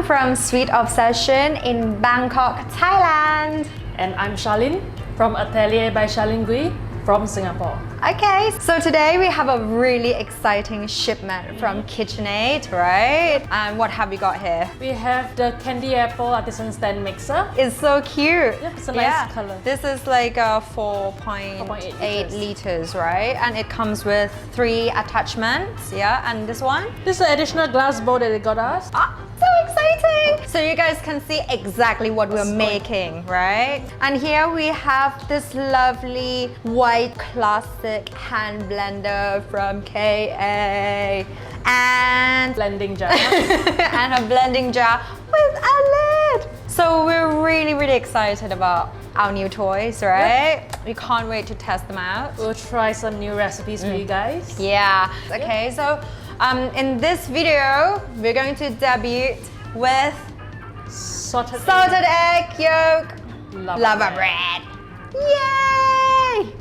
from Sweet Obsession in Bangkok, Thailand. And I'm Charlynn from Atelier by Charlynn Gwee from Singapore. Okay, so today we have a really exciting shipment from KitchenAid, right? And what have we got here? We have the candy apple artisan stand mixer. It's so cute. Yeah, it's a nice color. This is like a 4.8 liters, right? And it comes with 3 attachments, yeah? And this one? This is an additional glass bowl that they got us. So exciting! So you guys can see exactly what we're making, right? And here we have this lovely white classic hand blender from KA and Blending jar. and a blending jar with a lid. So we're really excited about our new toys, right? Yep. We can't wait to test them out. We'll try some new recipes for you guys. Yeah. Okay, so in this video, we're going to debut with Salted egg yolk lava bread. Yay!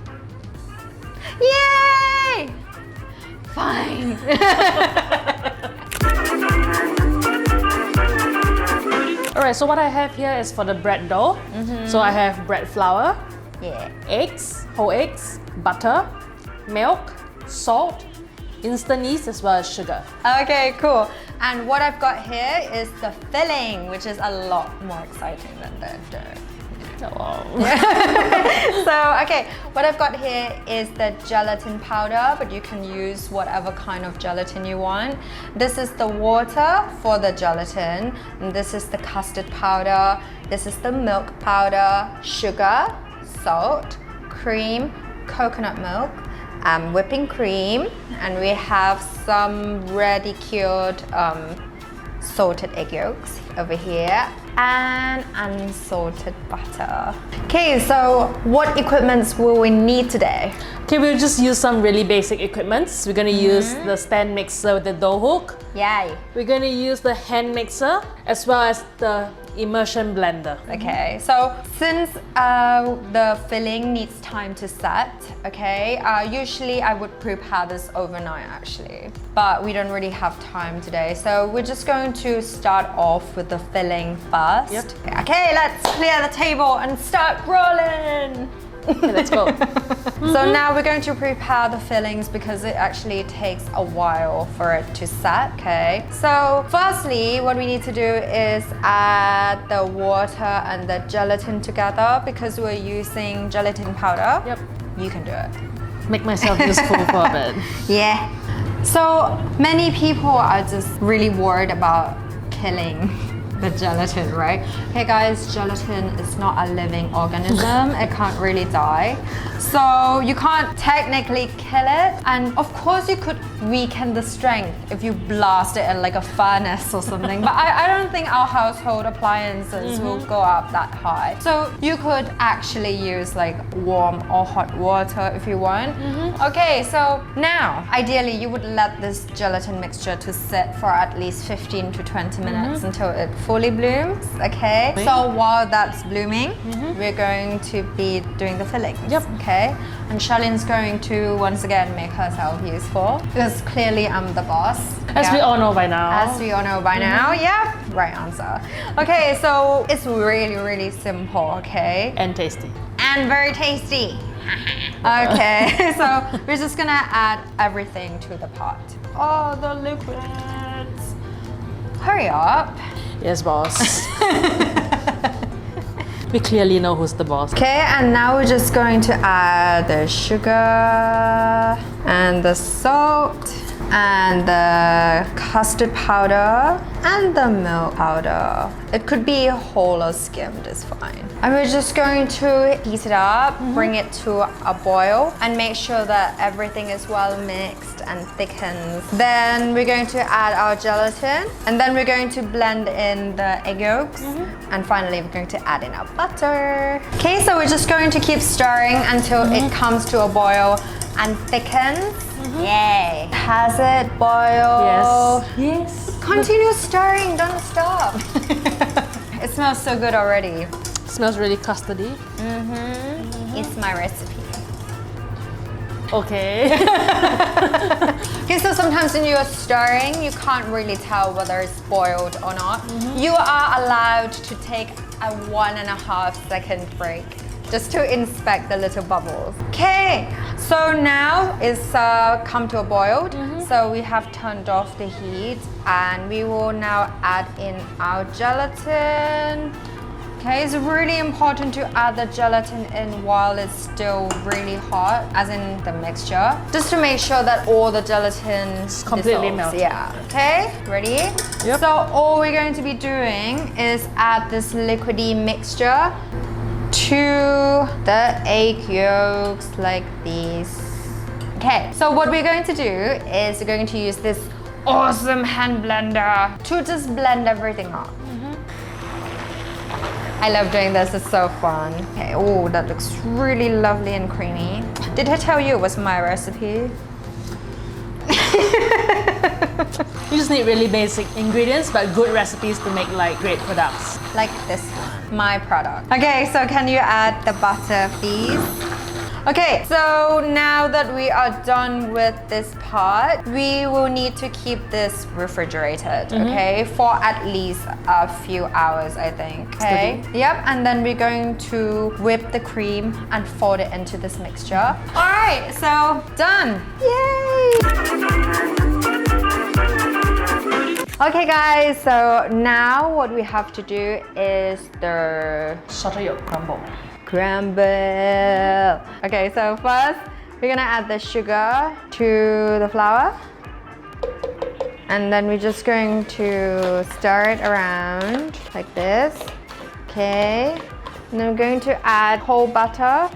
Yay! Fine. Alright, so what I have here is for the bread dough. So I have bread flour, eggs, whole eggs, butter, milk, salt, instant yeast as well as sugar. Okay, cool. And what I've got here is the filling, which is a lot more exciting than the dough. So, okay, what I've got here is the gelatin powder, but you can use whatever kind of gelatin you want. This is the water for the gelatin, and this is the custard powder, this is the milk powder, sugar, salt, cream, coconut milk, whipping cream, and we have some ready cured salted egg yolks over here and unsalted butter. Okay, so what equipments will we need today? Okay, we'll just use some really basic equipments. We're gonna use the stand mixer with the dough hook. Yay. We're gonna use the hand mixer as well as the immersion blender. Okay, so since the filling needs time to set, okay, usually I would prepare this overnight actually, but we don't really have time today. So we're just going to start off with the filling first. Yep. Okay, let's clear the table and start rolling. Okay, let's go. So now we're going to prepare the fillings because it actually takes a while for it to set, okay? So firstly, what we need to do is add the water and the gelatin together because we're using gelatin powder. Yep. You can do it. Make myself useful for a bit. Yeah. So many people are just really worried about killing the gelatin, right? Hey guys, gelatin is not a living organism. It can't really die. So you can't technically kill it. And of course you could weaken the strength if you blast it in like a furnace or something. But I don't think our household appliances will go up that high. So you could actually use like warm or hot water if you want. Okay, so now ideally you would let this gelatin mixture to sit for at least 15 to 20 minutes until it fully blooms, okay? So while that's blooming, we're going to be doing the fillings, okay? And Charlynn's going to once again make herself useful because clearly I'm the boss. As we all know by now. As we all know by now, yeah, right answer. Okay, so it's really simple, okay? And tasty. And very tasty. Okay, so we're just gonna add everything to the pot. Oh, the liquids. Hurry up. Yes, boss. We clearly know who's the boss. Okay, and now we're just going to add the sugar and the salt and the custard powder and the milk powder. It could be whole or skimmed, is fine. And we're just going to heat it up, bring it to a boil, and make sure that everything is well mixed and thickens. Then we're going to add our gelatin, and then we're going to blend in the egg yolks, and finally we're going to add in our butter. Okay, so we're just going to keep stirring until it comes to a boil and thickens. Yay! Has it boiled? Yes. Continue stirring, don't stop. It smells so good already. Smells really custardy. It's my recipe. Okay. Okay, so sometimes when you're stirring, you can't really tell whether it's boiled or not. You are allowed to take a 1.5 second break just to inspect the little bubbles. Okay, so now it's come to a boil. So we have turned off the heat and we will now add in our gelatin. Okay, it's really important to add the gelatin in while it's still really hot, as in the mixture, just to make sure that all the gelatin is completely melted. Yeah. Okay, ready? Yep. So all we're going to be doing is add this liquidy mixture to the egg yolks like this. Okay, so what we're going to do is we're going to use this awesome hand blender to just blend everything up. I love doing this, it's so fun. Okay, oh, that looks really lovely and creamy. Did I tell you it was my recipe? You just need really basic ingredients, but good recipes to make like great products. Like this one, my product. Okay, so can you add the butter, please? Okay, so now that we are done with this part, we will need to keep this refrigerated, okay, for at least a few hours, I think. Okay. Yep, and then we're going to whip the cream and fold it into this mixture. All right, so done. Yay! Okay, guys, so now what we have to do is the Salted yolk crumble. Crumble. Okay, so first we're gonna add the sugar to the flour, and then we're just going to stir it around like this. Okay, and then we're going to add whole butter,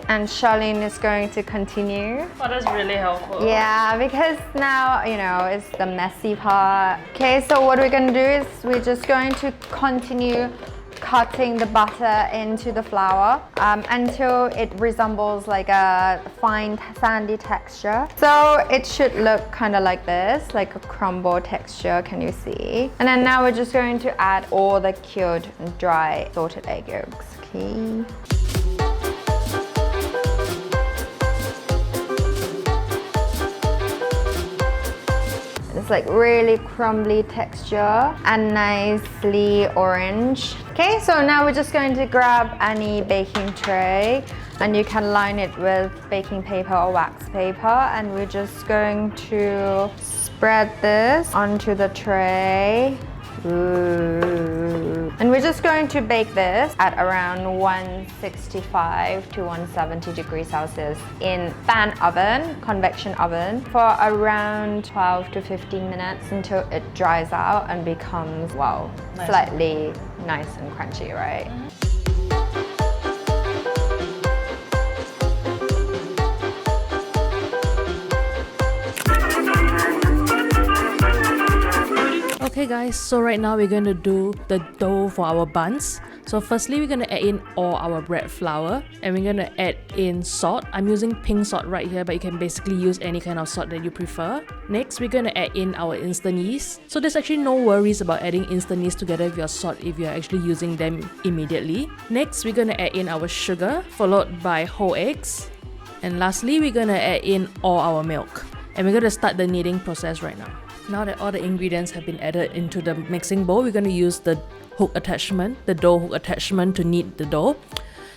and Charlynn is going to continue. Oh, that's really helpful. Yeah, because now, you know, it's the messy part. Okay, so what we're gonna do is we're just going to continue cutting the butter into the flour until it resembles like a fine sandy texture. So it should look kind of like this, like a crumble texture, can you see? And then now we're just going to add all the cured dry salted egg yolks, okay? It's like really crumbly texture and nicely orange. Okay, so now we're just going to grab any baking tray and you can line it with baking paper or wax paper, and we're just going to spread this onto the tray. Ooh. And we're just going to bake this at around 165 to 170 degrees Celsius in fan oven, convection oven, for around 12 to 15 minutes until it dries out and becomes, well, nice. Slightly nice and crunchy, right? Okay guys, so right now we're going to do the dough for our buns. So firstly, we're going to add in all our bread flour and we're going to add in salt. I'm using pink salt right here, but you can basically use any kind of salt that you prefer. Next, we're going to add in our instant yeast. So there's actually no worries about adding instant yeast together with your salt if you're actually using them immediately. Next, we're going to add in our sugar, followed by whole eggs. And lastly, we're going to add in all our milk. And we're going to start the kneading process right now. Now that all the ingredients have been added into the mixing bowl, we're going to use the hook attachment, the dough hook attachment, to knead the dough.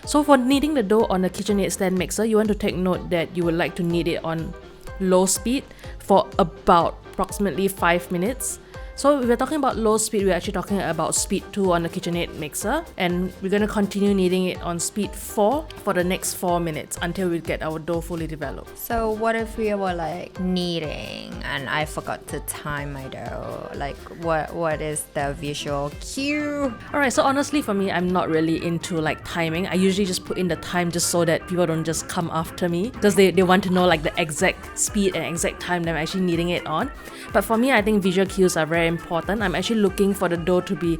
So for kneading the dough on a KitchenAid stand mixer, you want to take note that you would like to knead it on low speed for about approximately 5 minutes. So if we're talking about low speed, we're actually talking about speed 2 on the KitchenAid mixer, and we're going to continue kneading it on speed 4 for the next 4 minutes until we get our dough fully developed. So what if we were like kneading and I forgot to time my dough? Like what is the visual cue? Alright, so honestly for me, I'm not really into like timing. I usually just put in the time just so that people don't just come after me, because they want to know like the exact speed and exact time that I'm actually kneading it on. But for me, I think visual cues are very important. I'm actually looking for the dough to be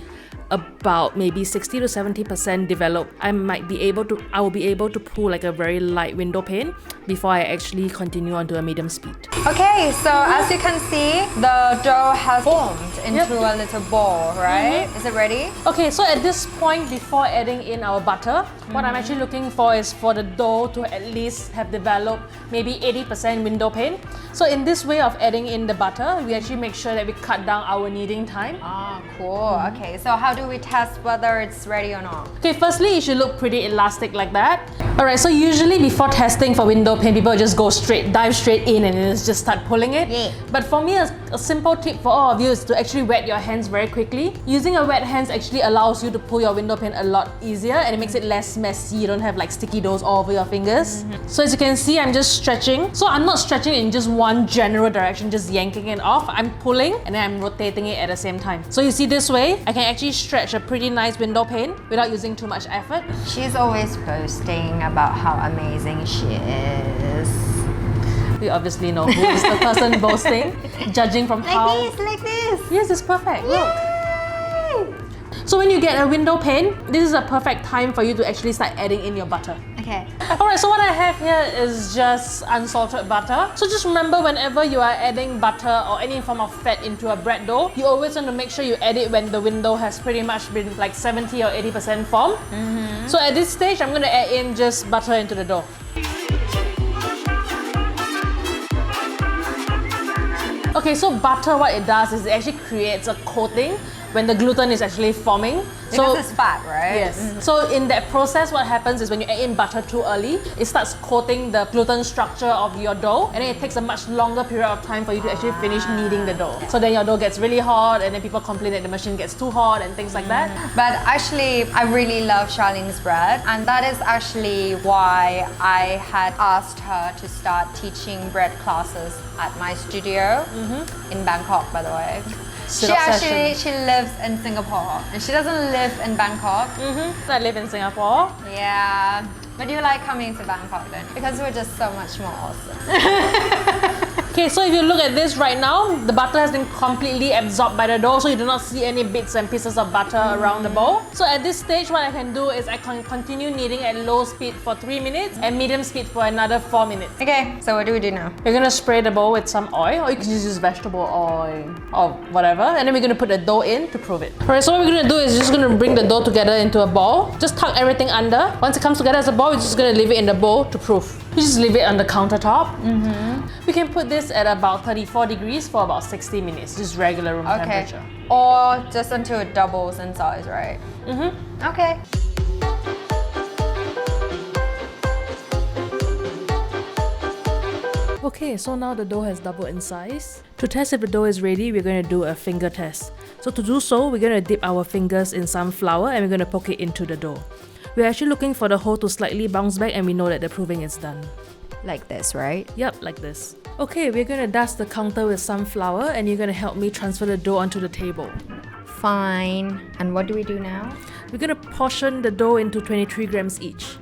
about maybe 60 to 70% developed, I will be able to pull like a very light window pane before I actually continue onto a medium speed. Okay, so as you can see, the dough has formed into a little ball, right? Is it ready? Okay, so at this point, before adding in our butter, what I'm actually looking for is for the dough to at least have developed maybe 80% window pane. So in this way of adding in the butter, we actually make sure that we cut down our kneading time. Ah, cool. Okay, so how do we test whether it's ready or not? Okay, firstly, it should look pretty elastic like that. Alright, so usually before testing for window pane, people just dive straight in and then just start pulling it. Yeah. But for me, a simple tip for all of you is to actually wet your hands very quickly. Using a wet hands actually allows you to pull your window pane a lot easier and it makes it less messy. You don't have like sticky doughs all over your fingers. So as you can see, I'm just stretching. So I'm not stretching in just one general direction, just yanking it off. I'm pulling and then I'm rotating it at the same time. So you see this way, I can actually stretch a pretty nice window pane without using too much effort. She's always boasting about how amazing she is. We obviously know who is the person boasting, judging from how... Like this. Yes, it's perfect. Look. Yay! So when you get a window pane, this is a perfect time for you to actually start adding in your butter. Okay. Alright, so what I have here is just unsalted butter. So just remember, whenever you are adding butter or any form of fat into a bread dough, you always want to make sure you add it when the window has pretty much been like 70 or 80% formed. So at this stage, I'm going to add in just butter into the dough. Okay, so butter, what it does is it actually creates a coating when the gluten is actually forming. Because it's fat, right? Yes. So in that process, what happens is when you add in butter too early, it starts coating the gluten structure of your dough, and then it takes a much longer period of time for you to actually finish kneading the dough. So then your dough gets really hot, and then people complain that the machine gets too hot and things like that. But actually, I really love Charlynn's bread, and that is actually why I had asked her to start teaching bread classes at my studio in Bangkok, by the way. She lives in Singapore, and she doesn't live in Bangkok. I live in Singapore. Yeah, but you like coming to Bangkok then? Because we're just so much more awesome. Okay, so if you look at this right now, the butter has been completely absorbed by the dough, so you do not see any bits and pieces of butter around the bowl. So at this stage, what I can do is I can continue kneading at low speed for 3 minutes and medium speed for another 4 minutes. Okay, so what do we do now? You're gonna spray the bowl with some oil, or you can just use vegetable oil or whatever, and then we're gonna put the dough in to prove it. Alright, so what we're gonna do is just gonna bring the dough together into a ball. Just tuck everything under. Once it comes together as a ball, we're just gonna leave it in the bowl to proof. You just leave it on the countertop. We can put this at about 34 degrees for about 60 minutes, just regular room temperature. Or just until it doubles in size, right? Okay. Okay, so now the dough has doubled in size. To test if the dough is ready, we're going to do a finger test. So to do so, we're going to dip our fingers in some flour and we're going to poke it into the dough. We're actually looking for the hole to slightly bounce back and we know that the proving is done. Like this, right? Yep, like this. Okay, we're going to dust the counter with some flour and you're going to help me transfer the dough onto the table. Fine. And what do we do now? We're going to portion the dough into 23 grams each.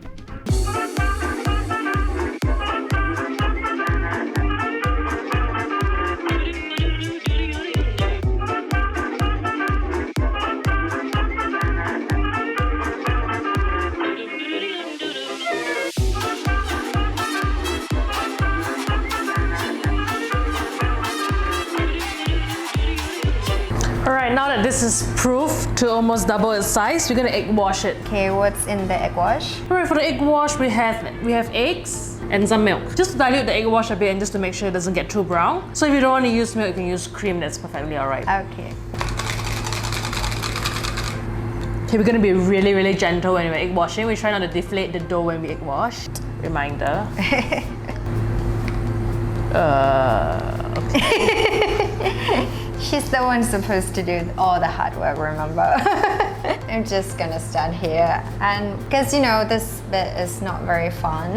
Alright, now that this is proof to almost double its size, we're gonna egg wash it. Okay, what's in the egg wash? Alright, for the egg wash, we have eggs and some milk. Just to dilute the egg wash a bit and just to make sure it doesn't get too brown. So if you don't want to use milk, you can use cream, that's perfectly alright. Okay. Okay, we're gonna be really, really gentle when we're egg washing. We try not to deflate the dough when we egg wash. Reminder. Okay. She's the one supposed to do all the hard work, remember? I'm just gonna stand here and because you know this bit is not very fun.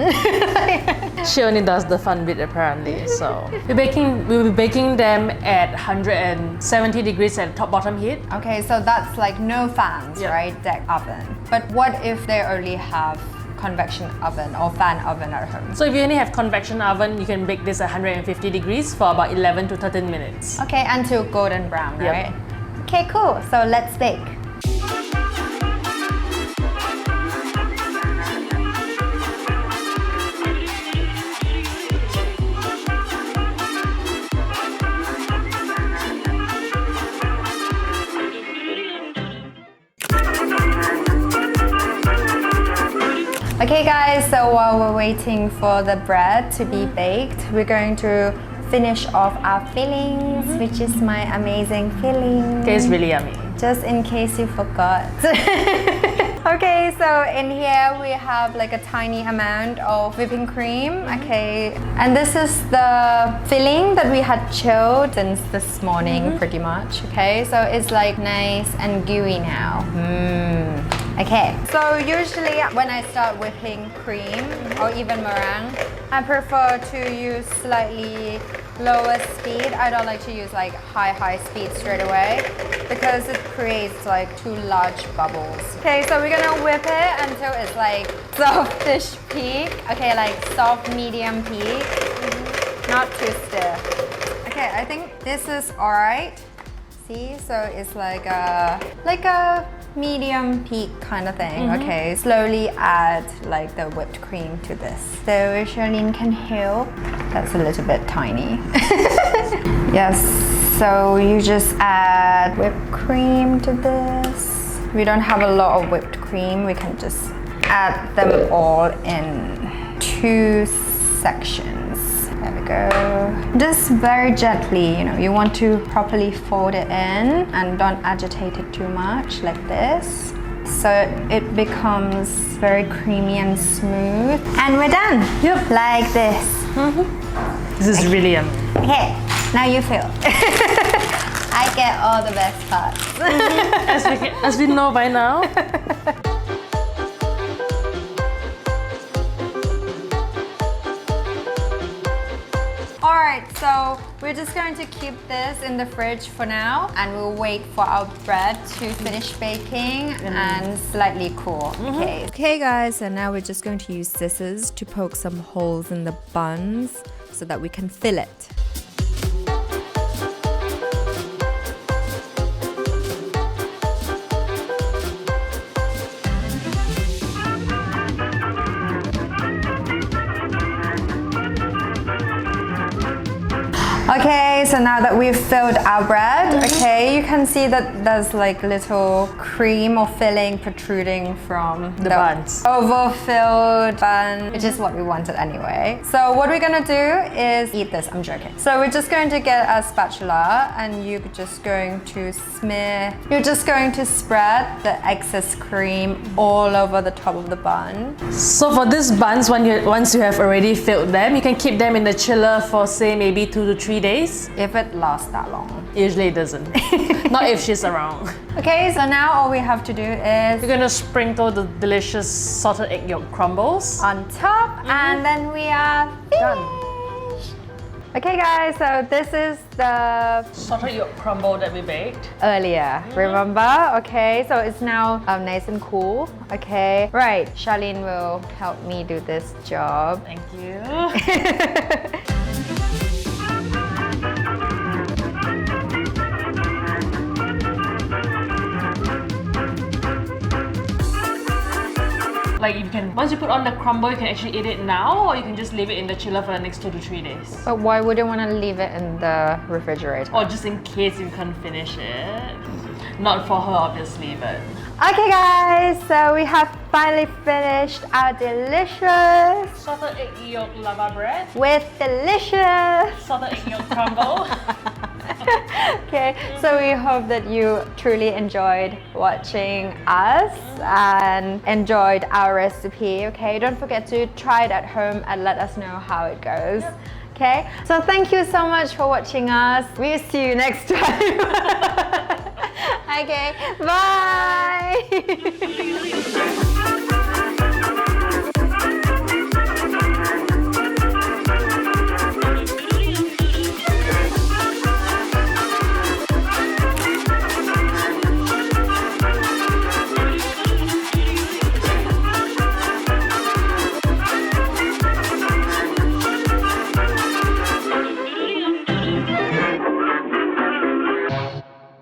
She only does the fun bit apparently. So we'll be baking them at 170 degrees at top bottom heat. Okay, so that's like no fans, right? Deck oven. But what if they only have convection oven or fan oven at home? So if you only have convection oven, you can bake this at 150 degrees for about 11 to 13 minutes. Okay, until golden brown, right? Okay, cool. So let's bake. so while we're waiting for the bread to be baked, we're going to finish off our fillings, which is my amazing filling. Okay, it's really yummy. Just in case you forgot. Okay, so in here we have like a tiny amount of whipping cream. Okay, and this is the filling that we had chilled since this morning pretty much. Okay, so it's like nice and gooey now. Okay, so usually when I start whipping cream or even meringue, I prefer to use slightly lower speed. I don't like to use like high speed straight away because it creates like too large bubbles. Okay, so we're gonna whip it until it's like softish peak. Okay, like soft medium peak, not too stiff. Okay, I think this is alright. See, so it's like a medium peak kind of thing. Okay, slowly add like the whipped cream to this. So Charlynn can help. That's a little bit tiny. Yes, so you just add whipped cream to this. We don't have a lot of whipped cream. We can just add them all in 2 sections. There we go. Just very gently, you know, you want to properly fold it in and don't agitate it too much like this. So it becomes very creamy and smooth. And we're done. Yep. Like this. This is really yummy. Okay, now you feel. I get all the best parts. As we know by now. Alright, so we're just going to keep this in the fridge for now and we'll wait for our bread to finish baking and slightly cool. Okay guys, and now we're just going to use scissors to poke some holes in the buns so that we can fill it. Okay, so now that we've filled our bread, okay, you can see that there's like little cream or filling protruding from the buns. Overfilled bun, which is what we wanted anyway. So what we're gonna do is eat this, I'm joking. So we're just going to get a spatula and you're just going to spread the excess cream all over the top of the bun. So for these buns, once you have already filled them, you can keep them in the chiller for say maybe 2 to 3 days. If it lasts that long. Usually it doesn't. Not if she's around. Okay, so now all we have to do is we're gonna sprinkle the delicious salted egg yolk crumbles on top and then we are done. Okay guys, so this is the salted yolk crumble that we baked earlier, remember? Okay, so it's now nice and cool. Okay, right, Charlynn will help me do this job. Thank you. Like you can, once you put on the crumble, you can actually eat it now, or you can just leave it in the chiller for the next 2 to 3 days. But why would you want to leave it in the refrigerator? Or just in case you can't finish it. Not for her, obviously, but... Okay guys, so we have finally finished our delicious salted egg yolk lava bread with delicious salted egg yolk crumble. Okay, so we hope that you truly enjoyed watching us and enjoyed our recipe. Okay, don't forget to try it at home and let us know how it goes. Okay, so thank you so much for watching us. We'll see you next time. Okay, bye.